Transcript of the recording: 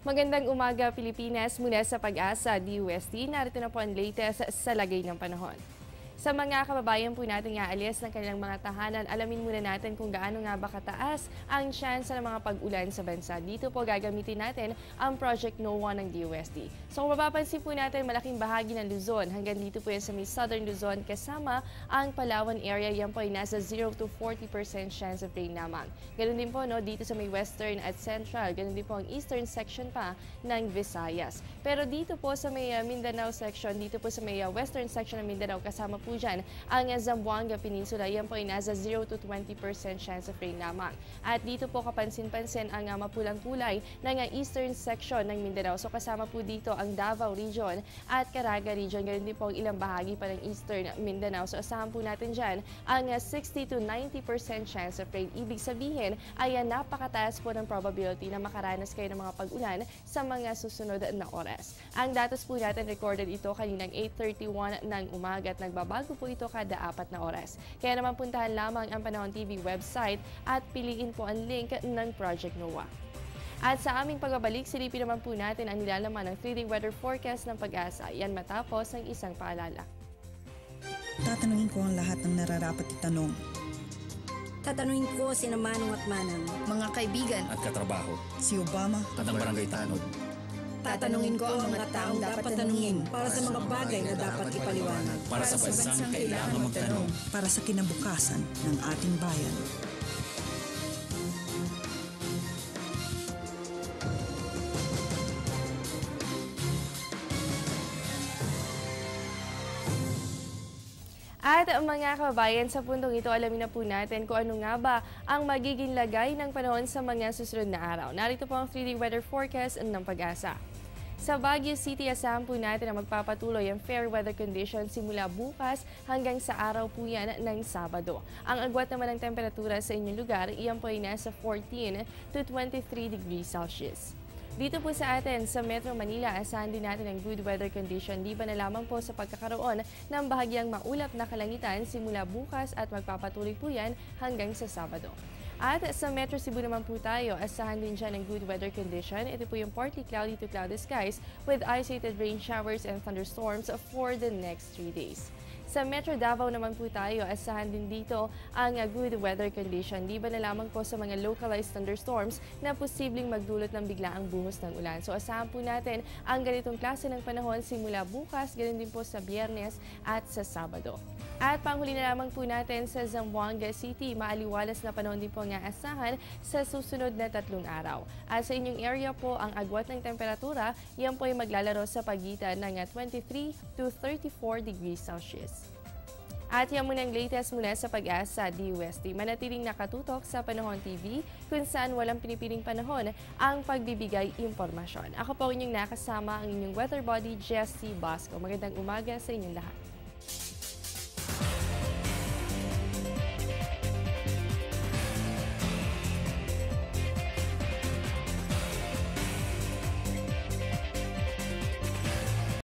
Magandang umaga Pilipinas, mula sa Pag-asa DUST. Narito na po ang latest sa lagay ng panahon. Sa mga kababayan po natin aalis ng kanilang mga tahanan, alamin muna natin kung gaano nga ba kataas ang chance ng mga pag-ulan sa bansa. Dito po gagamitin natin ang Project NOAA ng DUST. So kung mapapansin po natin, malaking bahagi ng Luzon, hanggang dito po yan sa may Southern Luzon, kasama ang Palawan area, yan po ay nasa 0 to 40% chance of rain lamang. Ganun din po dito sa may Western at Central, ganun din po ang Eastern section pa ng Visayas. Pero dito po sa may Mindanao section, dito po sa may Western section ng Mindanao, kasama po dyan ang Zamboanga Peninsula, yan po ay nasa 0 to 20% chance of rain lamang. At dito po kapansin-pansin ang mapulang kulay ng Eastern section ng Mindanao. So kasama po dito ang Davao Region at Caraga Region, ganun din po ang ilang bahagi pa ng Eastern Mindanao. So asahan po natin dyan ang 60 to 90% chance of rain. Ibig sabihin ay napakataas po ng probability na makaranas kayo ng mga pag-ulan sa mga susunod na oras. Ang datos po natin recorded ito kaninang 8:31 ng umaga at nagbabago po ito kada 4 na oras. Kaya naman puntahan lamang ang Panahon TV website at piliin po ang link ng Project NOAA. At sa aming pagbabalik, silipin naman po natin ang nilalaman ng 3-day weather forecast ng Pag-asa. Yan matapos ang isang paalala. Tatanungin ko ang lahat ng nararapat itanong. Tatanungin ko sina Manong at Manang, mga kaibigan at katrabaho, Si Obama at ang barangay tanod. tatanungin ko ang mga taong dapat tanungin para sa mga bagay na dapat ipaliwanag. Para sa bansang kailangan magtanong. para sa kinabukasan ng ating bayan. At mga kababayan, sa puntong ito, alamin na po natin kung ano nga ba ang magiging lagay ng panahon sa mga susunod na araw. Narito po ang 3-day weather forecast ng Pag-asa. Sa Baguio City, asahan po natin na magpapatuloy ang fair weather conditions simula bukas hanggang sa araw po yan ng Sabado. Ang agwat naman ng temperatura sa inyong lugar, iyan po ay nasa 14 to 23 degrees Celsius. Dito po sa atin sa Metro Manila, asahan din natin ang good weather condition, di ba na lamang po sa pagkakaroon ng bahagyang maulap na kalangitan simula bukas at magpapatuloy po yan hanggang sa Sabado. At sa Metro Cebu naman po tayo, asahan din dyan ang good weather condition. Ito po yung partly cloudy to cloudy skies with isolated rain showers and thunderstorms for the next 3 days. Sa Metro Davao naman po tayo, asahan din dito ang good weather condition. Di ba na lamang po sa mga localized thunderstorms na posibleng magdulot ng biglaang buhos ng ulan. So asahan po natin ang ganitong klase ng panahon simula bukas, ganun din po sa Biyernes at sa Sabado. At panghuli na lamang po natin sa Zamboanga City, maaliwalas na panahon din po nga asahan sa susunod na 3 araw. At sa inyong area po, ang agwat ng temperatura, yan po ay maglalaro sa pagitan ng 23 to 34 degrees Celsius. At yan muna ang latest mula sa Pag-asa DUST. Manatiling nakatutok sa Panahon TV kung saan walang pinipiling panahon ang pagbibigay impormasyon. Ako po inyong nakasama, ang inyong weather body, Jessie Basco. Magandang umaga sa inyong lahat.